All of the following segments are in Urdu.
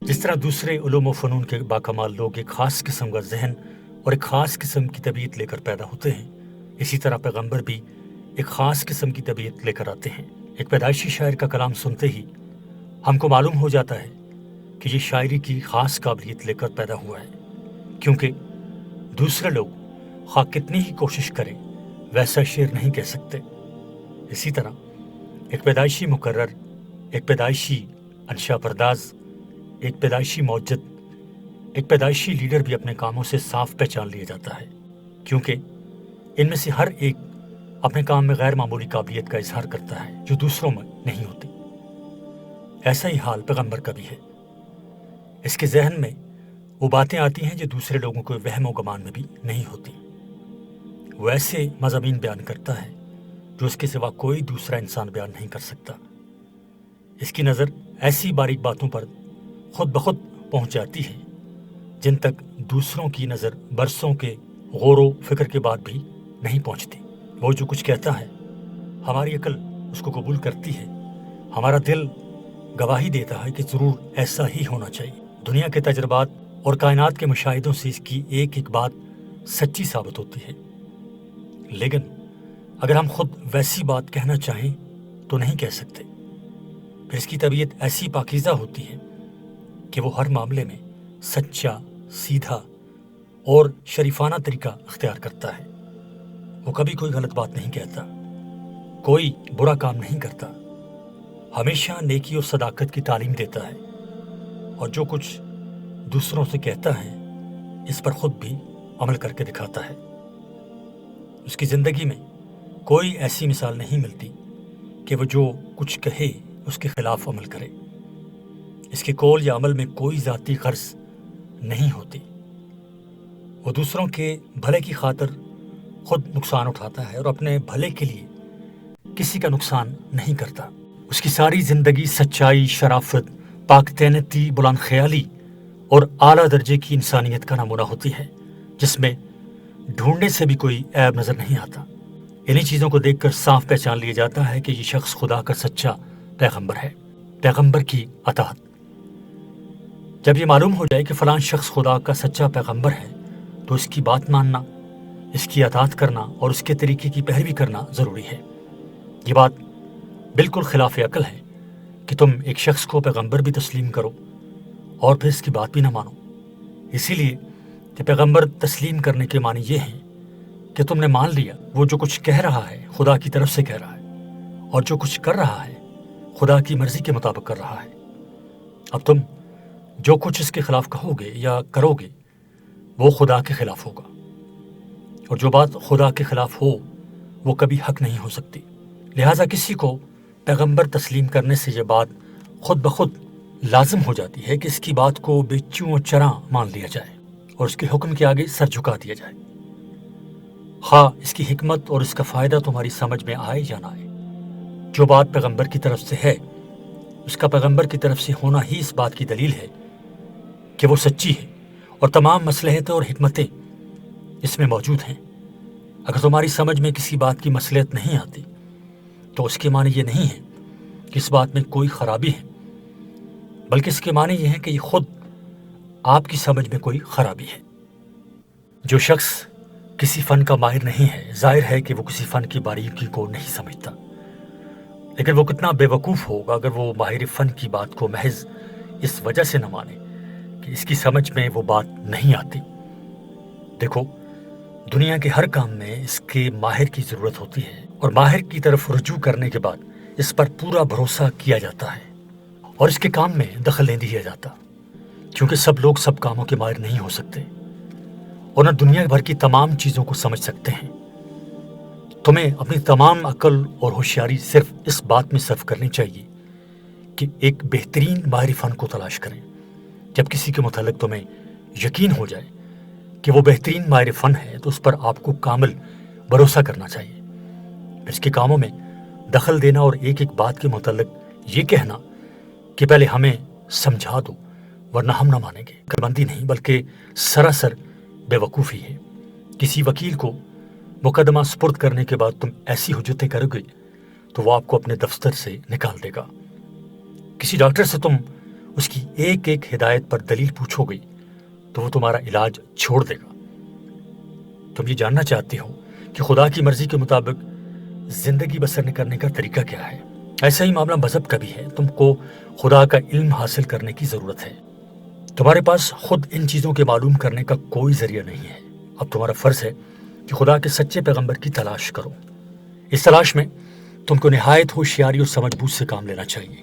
جس طرح دوسرے علوم و فنون کے باکمال لوگ ایک خاص قسم کا ذہن اور ایک خاص قسم کی طبیعت لے کر پیدا ہوتے ہیں، اسی طرح پیغمبر بھی ایک خاص قسم کی طبیعت لے کر آتے ہیں۔ ایک پیدائشی شاعر کا کلام سنتے ہی ہم کو معلوم ہو جاتا ہے کہ یہ شاعری کی خاص قابلیت لے کر پیدا ہوا ہے، کیونکہ دوسرے لوگ خواہ کتنی ہی کوشش کریں ویسا شعر نہیں کہہ سکتے۔ اسی طرح ایک پیدائشی مقرر، ایک پیدائشی انشا پرداز، ایک پیدائشی موجد، ایک پیدائشی لیڈر بھی اپنے کاموں سے صاف پہچان لیا جاتا ہے، کیونکہ ان میں سے ہر ایک اپنے کام میں غیر معمولی قابلیت کا اظہار کرتا ہے جو دوسروں میں نہیں ہوتی۔ ایسا ہی حال پیغمبر کا بھی ہے۔ اس کے ذہن میں وہ باتیں آتی ہیں جو دوسرے لوگوں کو وہم و گمان میں بھی نہیں ہوتی۔ وہ ایسے مضامین بیان کرتا ہے جو اس کے سوا کوئی دوسرا انسان بیان نہیں کر سکتا۔ اس کی نظر ایسی باریک باتوں پر خود بخود پہنچ جاتی ہے جن تک دوسروں کی نظر برسوں کے غور و فکر کے بعد بھی نہیں پہنچتی۔ وہ جو کچھ کہتا ہے ہماری عقل اس کو قبول کرتی ہے، ہمارا دل گواہی دیتا ہے کہ ضرور ایسا ہی ہونا چاہیے۔ دنیا کے تجربات اور کائنات کے مشاہدوں سے اس کی ایک ایک بات سچی ثابت ہوتی ہے، لیکن اگر ہم خود ویسی بات کہنا چاہیں تو نہیں کہہ سکتے۔ پھر اس کی طبیعت ایسی پاکیزہ ہوتی ہے کہ وہ ہر معاملے میں سچا، سیدھا اور شریفانہ طریقہ اختیار کرتا ہے۔ وہ کبھی کوئی غلط بات نہیں کہتا، کوئی برا کام نہیں کرتا، ہمیشہ نیکی اور صداقت کی تعلیم دیتا ہے، اور جو کچھ دوسروں سے کہتا ہے اس پر خود بھی عمل کر کے دکھاتا ہے۔ اس کی زندگی میں کوئی ایسی مثال نہیں ملتی کہ وہ جو کچھ کہے اس کے خلاف عمل کرے۔ اس کے قول یا عمل میں کوئی ذاتی غرض نہیں ہوتی۔ وہ دوسروں کے بھلے کی خاطر خود نقصان اٹھاتا ہے اور اپنے بھلے کے لیے کسی کا نقصان نہیں کرتا۔ اس کی ساری زندگی سچائی، شرافت، پاک طینتی، بلند خیالی اور اعلیٰ درجے کی انسانیت کا نمونہ ہوتی ہے، جس میں ڈھونڈنے سے بھی کوئی عیب نظر نہیں آتا۔ انہی چیزوں کو دیکھ کر صاف پہچان لیا جاتا ہے کہ یہ شخص خدا کا سچا پیغمبر ہے۔ پیغمبر کی اطاعت۔ جب یہ معلوم ہو جائے کہ فلاں شخص خدا کا سچا پیغمبر ہے تو اس کی بات ماننا، اس کی اطاعت کرنا اور اس کے طریقے کی پیروی کرنا ضروری ہے۔ یہ بات بالکل خلاف عقل ہے کہ تم ایک شخص کو پیغمبر بھی تسلیم کرو اور پھر اس کی بات بھی نہ مانو۔ اسی لیے کہ پیغمبر تسلیم کرنے کے معنی یہ ہیں کہ تم نے مان لیا وہ جو کچھ کہہ رہا ہے خدا کی طرف سے کہہ رہا ہے، اور جو کچھ کر رہا ہے خدا کی مرضی کے مطابق کر رہا ہے۔ اب تم جو کچھ اس کے خلاف کہو گے یا کرو گے وہ خدا کے خلاف ہوگا، اور جو بات خدا کے خلاف ہو وہ کبھی حق نہیں ہو سکتی۔ لہٰذا کسی کو پیغمبر تسلیم کرنے سے یہ بات خود بخود لازم ہو جاتی ہے کہ اس کی بات کو بے چوں و چراں مان لیا جائے اور اس کے حکم کے آگے سر جھکا دیا جائے، خواہ اس کی حکمت اور اس کا فائدہ تمہاری سمجھ میں آئے یا نہ آئے۔ جو بات پیغمبر کی طرف سے ہے اس کا پیغمبر کی طرف سے ہونا ہی اس بات کی دلیل ہے کہ وہ سچی ہے، اور تمام مصلحتیں اور حکمتیں اس میں موجود ہیں۔ اگر تمہاری سمجھ میں کسی بات کی مصلحت نہیں آتی تو اس کے معنی یہ نہیں ہے کہ اس بات میں کوئی خرابی ہے، بلکہ اس کے معنی یہ ہے کہ یہ خود آپ کی سمجھ میں کوئی خرابی ہے۔ جو شخص کسی فن کا ماہر نہیں ہے، ظاہر ہے کہ وہ کسی فن کی باریکی کو نہیں سمجھتا، لیکن وہ کتنا بے وقوف ہوگا اگر وہ ماہر فن کی بات کو محض اس وجہ سے نہ مانے کہ اس کی سمجھ میں وہ بات نہیں آتی۔ دیکھو، دنیا کے ہر کام میں اس کے ماہر کی ضرورت ہوتی ہے، اور ماہر کی طرف رجوع کرنے کے بعد اس پر پورا بھروسہ کیا جاتا ہے اور اس کے کام میں دخل نہیں دیا جاتا، کیونکہ سب لوگ سب کاموں کے ماہر نہیں ہو سکتے اور نہ دنیا بھر کی تمام چیزوں کو سمجھ سکتے ہیں۔ تمہیں اپنی تمام عقل اور ہوشیاری صرف اس بات میں صرف کرنی چاہیے کہ ایک بہترین ماہر فن کو تلاش کریں۔ جب کسی کے متعلق تمہیں یقین ہو جائے کہ وہ بہترین ماہر فن ہے تو اس پر آپ کو کامل بھروسہ کرنا چاہیے۔ پھر اس کے کاموں میں دخل دینا اور ایک ایک بات کے متعلق یہ کہنا کہ پہلے ہمیں سمجھا دو ورنہ ہم نہ مانیں گے، عقل مندی نہیں بلکہ سراسر بے وقوفی ہے۔ کسی وکیل کو مقدمہ سپرد کرنے کے بعد تم ایسی حجتیں کرو گے تو وہ آپ کو اپنے دفتر سے نکال دے گا۔ کسی ڈاکٹر سے تم اس کی ایک ایک ہدایت پر دلیل پوچھو گے تو وہ تمہارا علاج چھوڑ دے گا۔ تم یہ جاننا چاہتے ہو کہ خدا کی مرضی کے مطابق زندگی بسر کرنے کا طریقہ کیا ہے۔ ایسا ہی معاملہ مذہب کا بھی ہے۔ تم کو خدا کا علم حاصل کرنے کی ضرورت ہے۔ تمہارے پاس خود ان چیزوں کے معلوم کرنے کا کوئی ذریعہ نہیں ہے۔ اب تمہارا فرض ہے کہ خدا کے سچے پیغمبر کی تلاش کرو۔ اس تلاش میں تم کو نہایت ہوشیاری اور سمجھ بوجھ سے کام لینا چاہیے،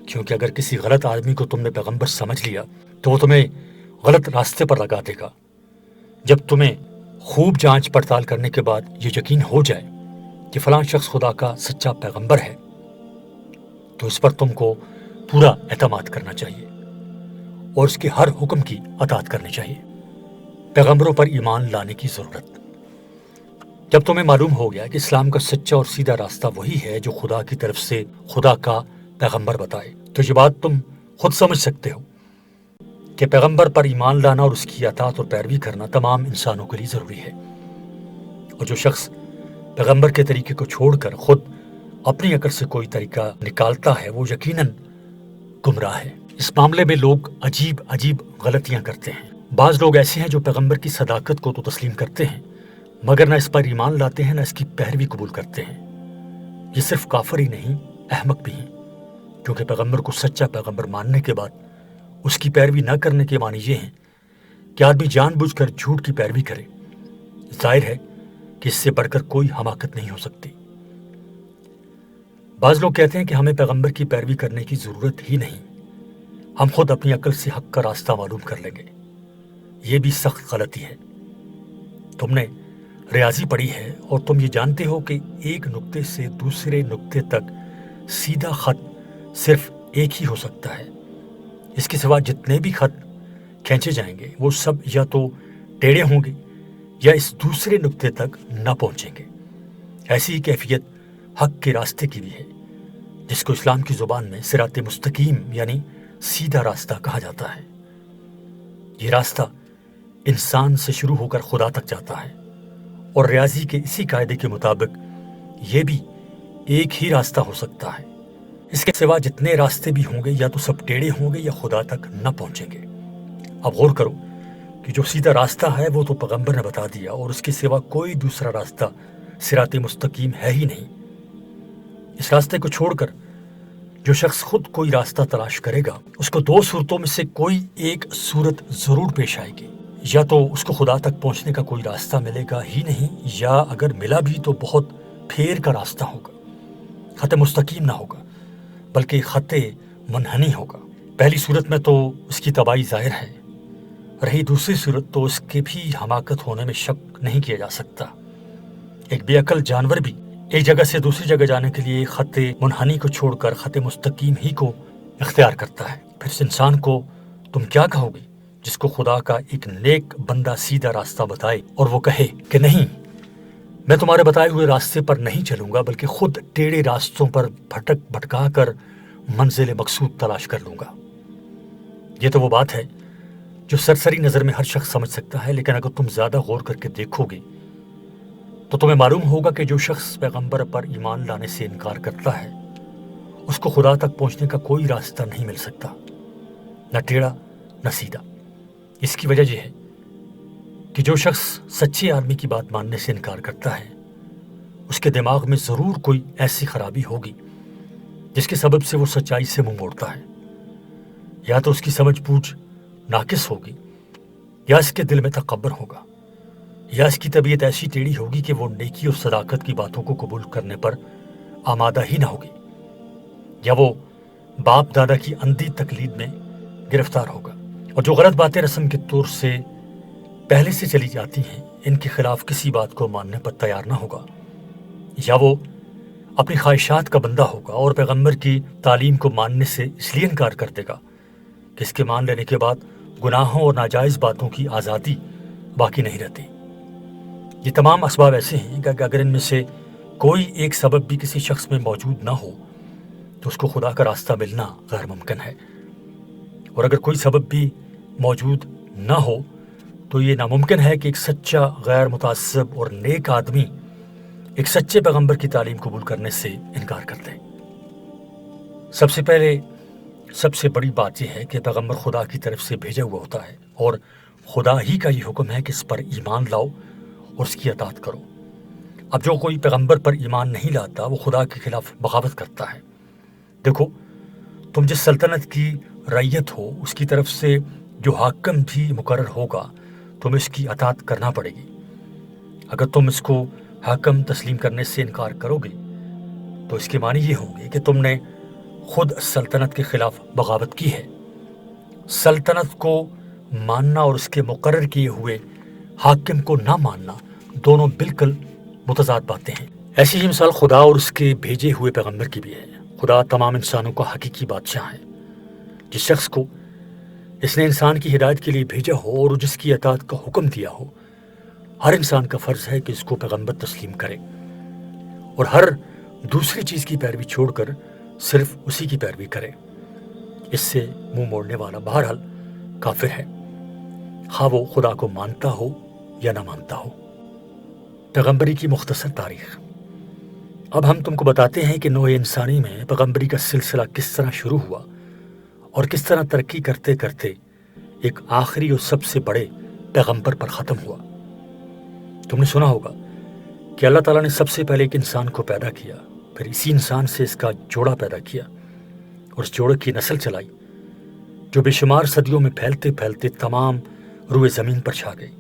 کیونکہ اگر کسی غلط آدمی کو تم نے پیغمبر سمجھ لیا تو وہ تمہیں غلط راستے پر لگا دے گا۔ جب تمہیں خوب جانچ پڑتال کرنے کے بعد یہ یقین ہو جائے کہ فلاں شخص خدا کا سچا پیغمبر ہے تو اس پر تم کو پورا اعتماد کرنا چاہیے اور اس کے ہر حکم کی اطاعت کرنی چاہیے۔ پیغمبروں پر ایمان لانے کی ضرورت۔ جب تمہیں معلوم ہو گیا کہ اسلام کا سچا اور سیدھا راستہ وہی ہے جو خدا کی طرف سے خدا کا پیغمبر بتائے، تو یہ بات تم خود سمجھ سکتے ہو کہ پیغمبر پر ایمان لانا اور اس کی اطاعت اور پیروی کرنا تمام انسانوں کے لیے ضروری ہے۔ اور جو شخص پیغمبر کے طریقے کو چھوڑ کر خود اپنی عقل سے کوئی طریقہ نکالتا ہے وہ یقیناً گمراہ ہے۔ اس معاملے میں لوگ عجیب عجیب غلطیاں کرتے ہیں۔ بعض لوگ ایسے ہیں جو پیغمبر کی صداقت کو تو تسلیم کرتے ہیں مگر نہ اس پر ایمان لاتے ہیں نہ اس کی پیروی قبول کرتے ہیں۔ یہ صرف کافر ہی نہیں، احمق بھی ہیں، کیونکہ پیغمبر کو سچا پیغمبر ماننے کے بعد اس کی پیروی نہ کرنے کے معنی یہ ہیں کہ آدمی جان بوجھ کر جھوٹ کی پیروی کرے۔ ظاہر ہے کہ اس سے بڑھ کر کوئی حماقت نہیں ہو سکتی۔ بعض لوگ کہتے ہیں کہ ہمیں پیغمبر کی پیروی کرنے کی ضرورت ہی نہیں، ہم خود اپنی عقل سے حق کا راستہ معلوم کر لیں گے۔ یہ بھی سخت غلطی ہے۔ تم نے ریاضی پڑھی ہے اور تم یہ جانتے ہو کہ ایک نقطے سے دوسرے نقطے تک سیدھا خط صرف ایک ہی ہو سکتا ہے۔ اس کے سوا جتنے بھی خط کھینچے جائیں گے وہ سب یا تو ٹیڑھے ہوں گے یا اس دوسرے نقطے تک نہ پہنچیں گے۔ ایسی ہی کیفیت حق کے راستے کی بھی ہے، جس کو اسلام کی زبان میں صراط مستقیم یعنی سیدھا راستہ کہا جاتا ہے۔ یہ راستہ انسان سے شروع ہو کر خدا تک جاتا ہے، اور ریاضی کے اسی قاعدے کے مطابق یہ بھی ایک ہی راستہ ہو سکتا ہے۔ اس کے سوا جتنے راستے بھی ہوں گے یا تو سب ٹیڑھے ہوں گے یا خدا تک نہ پہنچیں گے۔ اب غور کرو کہ جو سیدھا راستہ ہے وہ تو پیغمبر نے بتا دیا، اور اس کے سوا کوئی دوسرا راستہ صراط مستقیم ہے ہی نہیں۔ اس راستے کو چھوڑ کر جو شخص خود کوئی راستہ تلاش کرے گا اس کو دو صورتوں میں سے کوئی ایک صورت ضرور پیش آئے گی۔ یا تو اس کو خدا تک پہنچنے کا کوئی راستہ ملے گا ہی نہیں، یا اگر ملا بھی تو بہت پھیر کا راستہ ہوگا، خط مستقیم نہ ہوگا بلکہ خط منحنی ہوگا۔ پہلی صورت میں تو اس کی تباہی ظاہر ہے، رہی دوسری صورت تو اس کے بھی حماقت ہونے میں شک نہیں کیا جا سکتا۔ ایک بے عقل جانور بھی ایک جگہ سے دوسری جگہ جانے کے لیے خط منحنی کو چھوڑ کر خط مستقیم ہی کو اختیار کرتا ہے۔ پھر اس انسان کو تم کیا کہو گے جس کو خدا کا ایک نیک بندہ سیدھا راستہ بتائے اور وہ کہے کہ نہیں، میں تمہارے بتائے ہوئے راستے پر نہیں چلوں گا بلکہ خود ٹیڑھے راستوں پر بھٹکا کر منزل مقصود تلاش کر لوں گا۔ یہ تو وہ بات ہے جو سرسری نظر میں ہر شخص سمجھ سکتا ہے، لیکن اگر تم زیادہ غور کر کے دیکھو گے تو تمہیں معلوم ہوگا کہ جو شخص پیغمبر پر ایمان لانے سے انکار کرتا ہے اس کو خدا تک پہنچنے کا کوئی راستہ نہیں مل سکتا، نہ ٹیڑھا نہ سیدھا۔ اس کی وجہ یہ ہے کہ جو شخص سچے آدمی کی بات ماننے سے انکار کرتا ہے اس کے دماغ میں ضرور کوئی ایسی خرابی ہوگی جس کے سبب سے وہ سچائی سے منہ موڑتا ہے۔ یا تو اس کی سمجھ بوجھ ناقص ہوگی، یا اس کے دل میں تکبر ہوگا، یا اس کی طبیعت ایسی ٹیڑھی ہوگی کہ وہ نیکی اور صداقت کی باتوں کو قبول کرنے پر آمادہ ہی نہ ہوگی، یا وہ باپ دادا کی اندھی تقلید میں گرفتار ہوگا، اور جو غلط باتیں رسم کے طور سے پہلے سے چلی جاتی ہیں ان کے خلاف کسی بات کو ماننے پر تیار نہ ہوگا، یا وہ اپنی خواہشات کا بندہ ہوگا اور پیغمبر کی تعلیم کو ماننے سے اس لیے انکار کر دے گا کہ اس کے مان لینے کے بعد گناہوں اور ناجائز باتوں کی آزادی باقی نہیں رہتی۔ یہ تمام اسباب ایسے ہیں کہ اگر ان میں سے کوئی ایک سبب بھی کسی شخص میں موجود نہ ہو تو اس کو خدا کا راستہ ملنا غیر ممکن ہے، اور اگر کوئی سبب بھی موجود نہ ہو تو یہ ناممکن ہے کہ ایک سچا غیر متعصب اور نیک آدمی ایک سچے پیغمبر کی تعلیم قبول کرنے سے انکار کر دے۔ سب سے پہلے سب سے بڑی بات یہ ہے کہ پیغمبر خدا کی طرف سے بھیجا ہوا ہوتا ہے، اور خدا ہی کا یہ حکم ہے کہ اس پر ایمان لاؤ اور اس کی اطاعت کرو۔ اب جو کوئی پیغمبر پر ایمان نہیں لاتا وہ خدا کے خلاف بغاوت کرتا ہے۔ دیکھو، تم جس سلطنت کی رعیت ہو اس کی طرف سے جو حاکم بھی مقرر ہوگا تمہیں اس کی اطاعت کرنا پڑے گی۔ اگر تم اس کو حاکم تسلیم کرنے سے انکار کرو گے تو اس کے معنی یہ ہوں گے کہ تم نے خود سلطنت کے خلاف بغاوت کی ہے۔ سلطنت کو ماننا اور اس کے مقرر کیے ہوئے حاکم کو نہ ماننا دونوں بالکل متضاد باتیں ہیں۔ ایسی ہی مثال خدا اور اس کے بھیجے ہوئے پیغمبر کی بھی ہے۔ خدا تمام انسانوں کا حقیقی بادشاہ ہے۔ جس شخص کو اس نے انسان کی ہدایت کے لیے بھیجا ہو اور جس کی اطاعت کا حکم دیا ہو، ہر انسان کا فرض ہے کہ اس کو پیغمبر تسلیم کرے اور ہر دوسری چیز کی پیروی چھوڑ کر صرف اسی کی پیروی کرے۔ اس سے منہ موڑنے والا بہرحال کافر ہے، خواہ وہ خدا کو مانتا ہو یا نہ مانتا ہو۔ پیغمبری کی مختصر تاریخ۔ اب ہم تم کو بتاتے ہیں کہ نوع انسانی میں پیغمبری کا سلسلہ کس طرح شروع ہوا اور کس طرح ترقی کرتے کرتے ایک آخری اور سب سے بڑے پیغمبر پر ختم ہوا۔ تم نے سنا ہوگا کہ اللہ تعالیٰ نے سب سے پہلے ایک انسان کو پیدا کیا، پھر اسی انسان سے اس کا جوڑا پیدا کیا اور اس جوڑے کی نسل چلائی جو بے شمار صدیوں میں پھیلتے پھیلتے تمام روئے زمین پر چھا گئی۔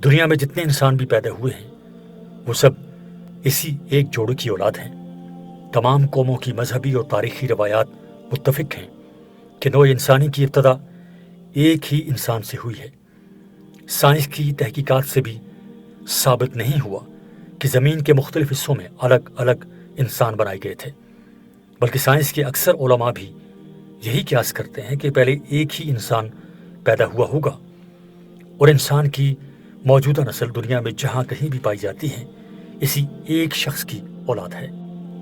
دنیا میں جتنے انسان بھی پیدا ہوئے ہیں وہ سب اسی ایک جوڑے کی اولاد ہیں۔ تمام قوموں کی مذہبی اور تاریخی روایات متفق ہیں کہ نوع انسانی کی ابتدا ایک ہی انسان سے ہوئی ہے۔ سائنس کی تحقیقات سے بھی ثابت نہیں ہوا کہ زمین کے مختلف حصوں میں الگ الگ انسان بنائے گئے تھے، بلکہ سائنس کے اکثر علماء بھی یہی قیاس کرتے ہیں کہ پہلے ایک ہی انسان پیدا ہوا ہوگا اور انسان کی موجودہ نسل دنیا میں جہاں کہیں بھی پائی جاتی ہے اسی ایک شخص کی اولاد ہے۔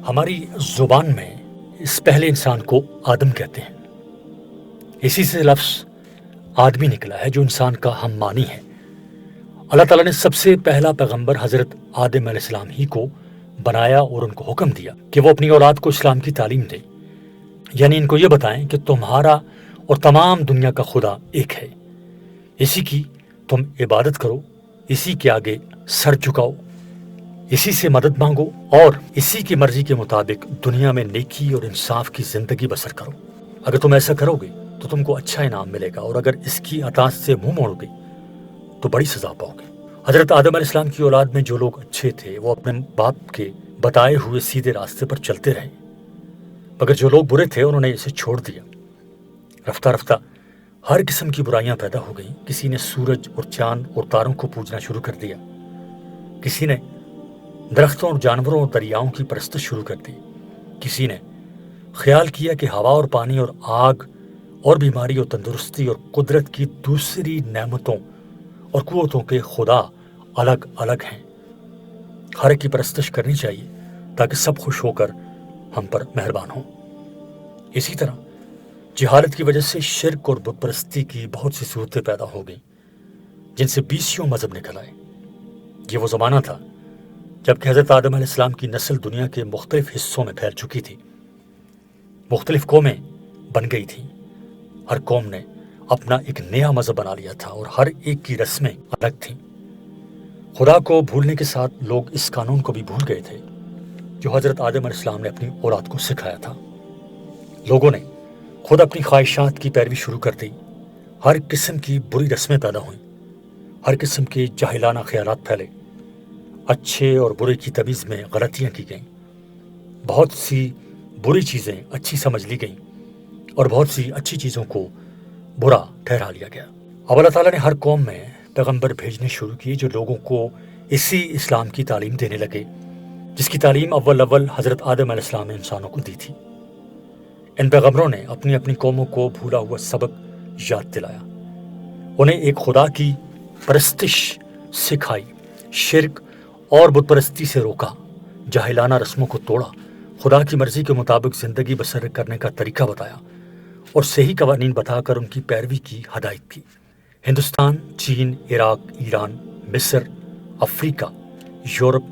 ہماری زبان میں اس پہلے انسان کو آدم کہتے ہیں۔ اسی سے لفظ آدمی نکلا ہے جو انسان کا ہم مانی ہے۔ اللہ تعالیٰ نے سب سے پہلا پیغمبر حضرت آدم علیہ السلام ہی کو بنایا اور ان کو حکم دیا کہ وہ اپنی اولاد کو اسلام کی تعلیم دیں، یعنی ان کو یہ بتائیں کہ تمہارا اور تمام دنیا کا خدا ایک ہے، اسی کی تم عبادت کرو، اسی کے آگے سر جھکاؤ، اسی سے مدد مانگو اور اسی کی مرضی کے مطابق دنیا میں نیکی اور انصاف کی زندگی بسر کرو۔ اگر تم ایسا کرو گے تو تم کو اچھا انعام ملے گا، اور اگر اس کی اطاعت سے منہ موڑو گے تو بڑی سزا پاؤ گے۔ حضرت آدم علیہ السلام کی اولاد میں جو لوگ اچھے تھے وہ اپنے باپ کے بتائے ہوئے سیدھے راستے پر چلتے رہے، مگر جو لوگ برے تھے انہوں نے اسے چھوڑ دیا۔ رفتہ رفتہ ہر قسم کی برائیاں پیدا ہو گئیں۔ کسی نے سورج اور چاند اور تاروں کو پوجنا شروع کر دیا، کسی نے درختوں اور جانوروں اور دریاؤں کی پرستش شروع کر دی، کسی نے خیال کیا کہ ہوا اور پانی اور آگ اور بیماری اور تندرستی اور قدرت کی دوسری نعمتوں اور قوتوں کے خدا الگ الگ ہیں، ہر ایک کی پرستش کرنی چاہیے تاکہ سب خوش ہو کر ہم پر مہربان ہوں۔ اسی طرح جہالت کی وجہ سے شرک اور بت پرستی کی بہت سی صورتیں پیدا ہو گئیں جن سے 20 مذہب نکل آئے۔ یہ وہ زمانہ تھا جبکہ حضرت آدم علیہ السلام کی نسل دنیا کے مختلف حصوں میں پھیل چکی تھی، مختلف قومیں بن گئی تھیں، ہر قوم نے اپنا ایک نیا مذہب بنا لیا تھا اور ہر ایک کی رسمیں الگ تھیں۔ خدا کو بھولنے کے ساتھ لوگ اس قانون کو بھی بھول گئے تھے جو حضرت آدم علیہ السلام نے اپنی اولاد کو سکھایا تھا۔ لوگوں نے خود اپنی خواہشات کی پیروی شروع کر دی، ہر قسم کی بری رسمیں پیدا ہوئیں، ہر قسم کے جاہلانہ خیالات پھیلے، اچھے اور برے کی تمیز میں غلطیاں کی گئیں، بہت سی بری چیزیں اچھی سمجھ لی گئیں اور بہت سی اچھی چیزوں کو برا ٹھہرا لیا گیا۔ اب اللہ تعالیٰ نے ہر قوم میں پیغمبر بھیجنے شروع کیے جو لوگوں کو اسی اسلام کی تعلیم دینے لگے جس کی تعلیم اول حضرت آدم علیہ السلام نے انسانوں کو دی تھی۔ ان پیغمبروں نے اپنی اپنی قوموں کو بھولا ہوا سبق یاد دلایا، انہیں ایک خدا کی پرستش سکھائی، شرک اور بت پرستی سے روکا، جاہلانہ رسموں کو توڑا، خدا کی مرضی کے مطابق زندگی بسر کرنے کا طریقہ بتایا اور صحیح قوانین بتا کر ان کی پیروی کی ہدایت کی۔ ہندوستان، چین، عراق، ایران، مصر، افریقہ، یورپ،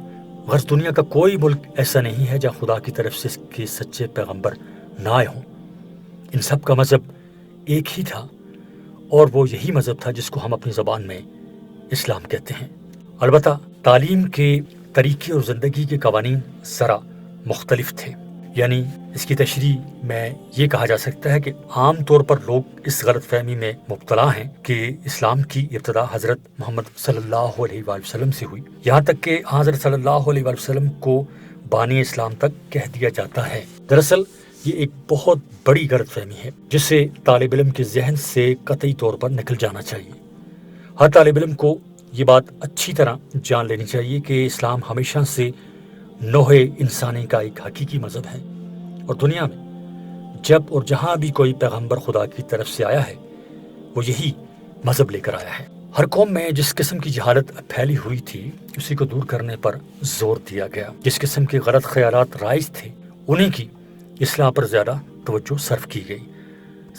غرض دنیا کا کوئی ملک ایسا نہیں ہے جہاں خدا کی طرف سے اس کے سچے پیغمبر نہ آئے ہوں۔ ان سب کا مذہب ایک ہی تھا، اور وہ یہی مذہب تھا جس کو ہم اپنی زبان میں اسلام کہتے ہیں۔ البتہ تعلیم کے طریقے اور زندگی کے قوانین ذرا مختلف تھے۔ یعنی اس کی تشریح میں یہ کہا جا سکتا ہے کہ عام طور پر لوگ اس غلط فہمی میں مبتلا ہیں کہ اسلام کی ابتدا حضرت محمد صلی اللہ علیہ وآلہ وسلم سے ہوئی، یہاں تک کہ حضرت صلی اللہ علیہ وآلہ وسلم کو بانی اسلام تک کہہ دیا جاتا ہے۔ دراصل یہ ایک بہت بڑی غلط فہمی ہے جسے طالب علم کے ذہن سے قطعی طور پر نکل جانا چاہیے۔ ہر طالب علم کو یہ بات اچھی طرح جان لینی چاہیے کہ اسلام ہمیشہ سے نوع انسانی کا ایک حقیقی مذہب ہے، اور دنیا میں جب اور جہاں بھی کوئی پیغمبر خدا کی طرف سے آیا ہے وہ یہی مذہب لے کر آیا ہے۔ ہر قوم میں جس قسم کی جہالت پھیلی ہوئی تھی اسی کو دور کرنے پر زور دیا گیا۔ جس قسم کے غلط خیالات رائج تھے انہیں کی اصلاح پر زیادہ توجہ صرف کی گئی۔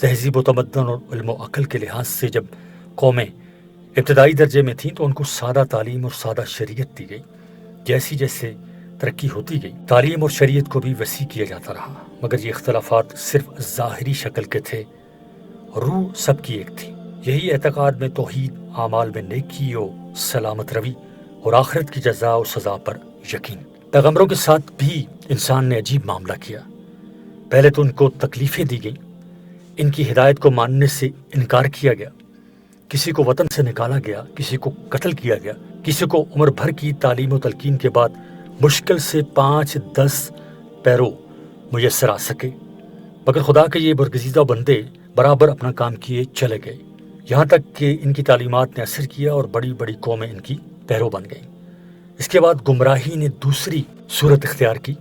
تہذیب و تمدن اور علم و عقل کے لحاظ سے جب قومیں ابتدائی درجے میں تھیں تو ان کو سادہ تعلیم اور سادہ شریعت دی گئی۔ جیسی جیسے ترقی ہوتی گئی تعلیم اور شریعت کو بھی وسیع کیا جاتا رہا، مگر یہ اختلافات صرف ظاہری شکل کے تھے، روح سب کی ایک تھی۔ یہی اعتقاد میں توحید، اعمال میں نیکی و سلامت روی اور آخرت کی جزا و سزا پر یقین۔ پیغمبروں کے ساتھ بھی انسان نے عجیب معاملہ کیا۔ پہلے تو ان کو تکلیفیں دی گئیں، ان کی ہدایت کو ماننے سے انکار کیا گیا، کسی کو وطن سے نکالا گیا، کسی کو قتل کیا گیا، کسی کو عمر بھر کی تعلیم و تلقین کے بعد مشکل سے 5-10 پیرو میسر آ سکے، مگر خدا کے یہ برگزیدہ بندے برابر اپنا کام کیے چلے گئے، یہاں تک کہ ان کی تعلیمات نے اثر کیا اور بڑی بڑی قومیں ان کی پیرو بن گئیں۔ اس کے بعد گمراہی نے دوسری صورت اختیار کی۔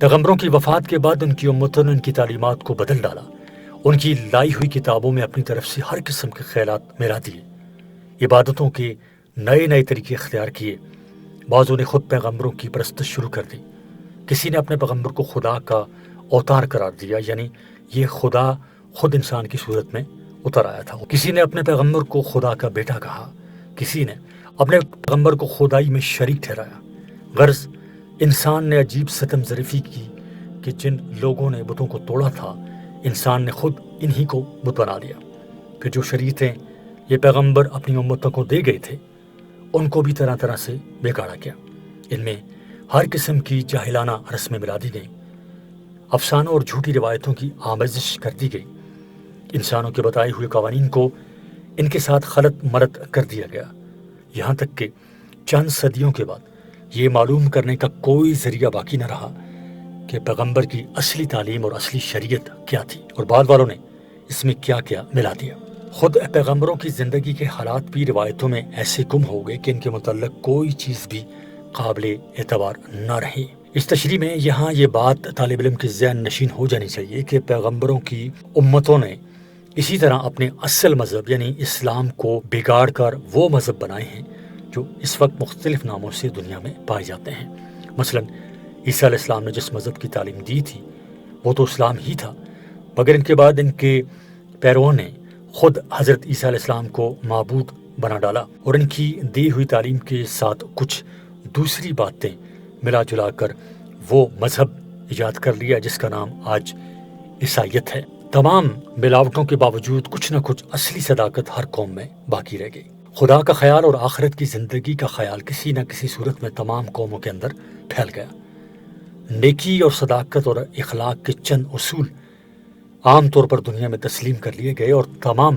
پیغمبروں کی وفات کے بعد ان کی امتوں نے ان کی تعلیمات کو بدل ڈالا، ان کی لائی ہوئی کتابوں میں اپنی طرف سے ہر قسم کے خیالات ملا دیے، عبادتوں کے نئے نئے طریقے اختیار کیے۔ بعضوں نے خود پیغمبروں کی پرستش شروع کر دی، کسی نے اپنے پیغمبر کو خدا کا اوتار قرار دیا، یعنی یہ خدا خود انسان کی صورت میں اتر آیا تھا۔ کسی نے اپنے پیغمبر کو خدا کا بیٹا کہا، کسی نے اپنے پیغمبر کو خدائی میں شریک ٹھہرایا۔ غرض انسان نے عجیب ستم ظریفی کی کہ جن لوگوں نے بتوں کو توڑا تھا انسان نے خود انہی کو بت بنا لیا۔ پھر جو شریعتیں یہ پیغمبر اپنی امتوں کو دے گئے تھے ان کو بھی طرح طرح سے بگاڑا گیا، ان میں ہر قسم کی جاہلانہ رسمیں ملا دی گئیں، افسانوں اور جھوٹی روایتوں کی آمیزش کر دی گئی، انسانوں کے بتائے ہوئے قوانین کو ان کے ساتھ خلط ملط کر دیا گیا، یہاں تک کہ چند صدیوں کے بعد یہ معلوم کرنے کا کوئی ذریعہ باقی نہ رہا کہ پیغمبر کی اصلی تعلیم اور اصلی شریعت کیا تھی، اور بعد والوں نے اس میں کیا کیا ملا دیا۔ خود پیغمبروں کی زندگی کے حالات بھی روایتوں میں ایسے گم ہو گئے کہ ان کے متعلق کوئی چیز بھی قابل اعتبار نہ رہی۔ اس تشریح میں یہاں یہ بات طالب علم کے ذہن نشین ہو جانی چاہیے کہ پیغمبروں کی امتوں نے اسی طرح اپنے اصل مذہب یعنی اسلام کو بگاڑ کر وہ مذہب بنائے ہیں جو اس وقت مختلف ناموں سے دنیا میں پائے جاتے ہیں۔ مثلا عیسیٰ علیہ السلام نے جس مذہب کی تعلیم دی تھی وہ تو اسلام ہی تھا، مگر ان کے بعد ان کے پیرووں نے خود حضرت عیسیٰ علیہ السلام کو معبود بنا ڈالا اور ان کی دی ہوئی تعلیم کے ساتھ کچھ دوسری باتیں ملا جلا کر وہ مذہب ایجاد کر لیا جس کا نام آج عیسائیت ہے۔ تمام ملاوٹوں کے باوجود کچھ نہ کچھ اصلی صداقت ہر قوم میں باقی رہ گئی۔ خدا کا خیال اور آخرت کی زندگی کا خیال کسی نہ کسی صورت میں تمام قوموں کے اندر پھیل گیا۔ نیکی اور صداقت اور اخلاق کے چند اصول عام طور پر دنیا میں تسلیم کر لیے گئے اور تمام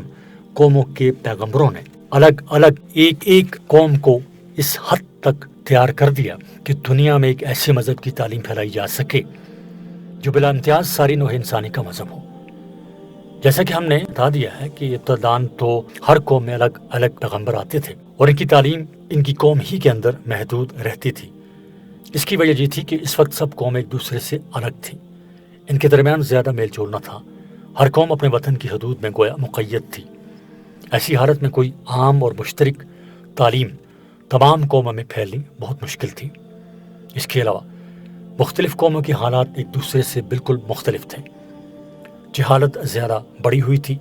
قوموں کے پیغمبروں نے الگ الگ ایک ایک قوم کو اس حد تک تیار کر دیا کہ دنیا میں ایک ایسے مذہب کی تعلیم پھیلائی جا سکے جو بلا امتیاز ساری نوع انسانی کا مذہب ہو۔ جیسا کہ ہم نے بتا دیا ہے کہ ابتداً تو ہر قوم میں الگ الگ پیغمبر آتے تھے اور ان کی تعلیم ان کی قوم ہی کے اندر محدود رہتی تھی۔ اس کی وجہ یہ تھی کہ اس وقت سب قوم ایک دوسرے سے الگ تھی، ان کے درمیان زیادہ میل جول نہ تھا، ہر قوم اپنے وطن کی حدود میں گویا مقید تھی۔ ایسی حالت میں کوئی عام اور مشترک تعلیم تمام قوموں میں پھیلنی بہت مشکل تھی۔ اس کے علاوہ مختلف قوموں کے حالات ایک دوسرے سے بالکل مختلف تھے۔ جہالت زیادہ بڑی ہوئی تھی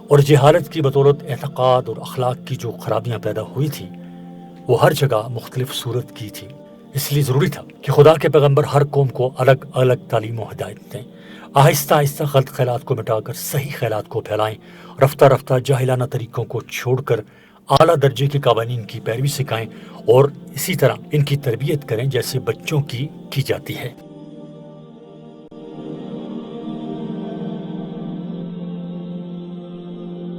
اور جہالت کی بدولت اعتقاد اور اخلاق کی جو خرابیاں پیدا ہوئی تھیں وہ ہر جگہ مختلف صورت کی تھی۔ اس لیے ضروری تھا کہ خدا کے پیغمبر ہر قوم کو الگ الگ تعلیم و ہدایت دیں، آہستہ آہستہ غلط خیالات کو مٹا کر صحیح خیالات کو پھیلائیں، رفتہ رفتہ جاہلانہ طریقوں کو چھوڑ کر اعلیٰ درجے کے قوانین کی پیروی سکھائیں اور اسی طرح ان کی تربیت کریں جیسے بچوں کی جاتی ہے۔